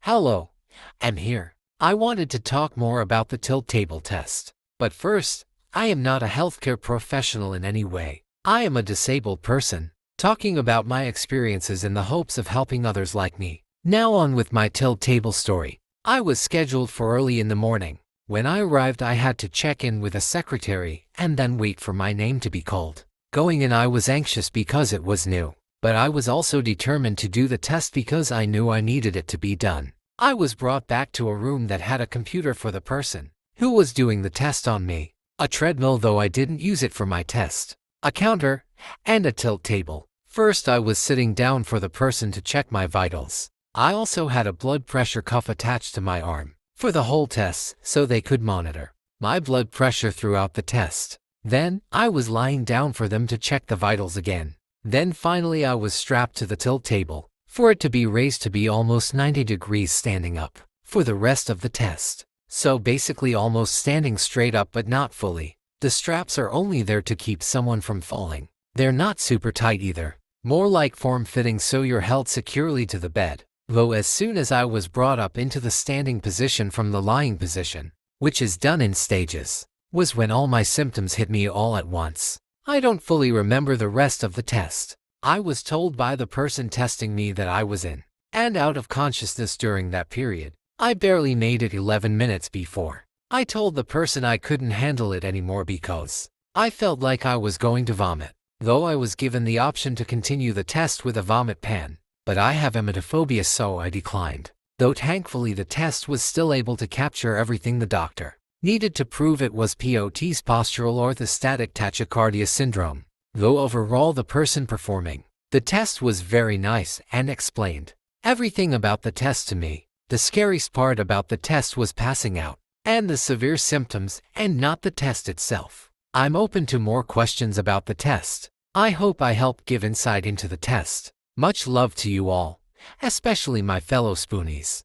Hello, I'm here. I wanted to talk more about the tilt table test. But first, I am not a healthcare professional in any way. I am a disabled person, talking about my experiences in the hopes of helping others like me. Now on with my tilt table story. I was scheduled for early in the morning. When I arrived, I had to check in with a secretary and then wait for my name to be called. Going in, I was anxious because it was new, but I was also determined to do the test because I knew I needed it to be done. I was brought back to a room that had a computer for the person who was doing the test on me, a treadmill though I didn't use it for my test, a counter, and a tilt table. First, I was sitting down for the person to check my vitals. I also had a blood pressure cuff attached to my arm for the whole test so they could monitor my blood pressure throughout the test. Then, I was lying down for them to check the vitals again. Then finally I was strapped to the tilt table for it to be raised to be almost 90 degrees standing up for the rest of the test. So basically almost standing straight up but not fully. The straps are only there to keep someone from falling. They're not super tight either, more like form-fitting so you're held securely to the bed. Though as soon as I was brought up into the standing position from the lying position, which is done in stages, was when all my symptoms hit me all at once. I don't fully remember the rest of the test. I was told by the person testing me that I was in and out of consciousness during that period. I barely made it 11 minutes before I told the person I couldn't handle it anymore because I felt like I was going to vomit. Though I was given the option to continue the test with a vomit pan, but I have emetophobia so I declined. Though thankfully the test was still able to capture everything the doctor needed to prove it was POTS, postural orthostatic tachycardia syndrome. Though overall the person performing the test was very nice and explained everything about the test to me. The scariest part about the test was passing out and the severe symptoms and not the test itself. I'm open to more questions about the test. I hope I helped give insight into the test. Much love to you all, especially my fellow Spoonies.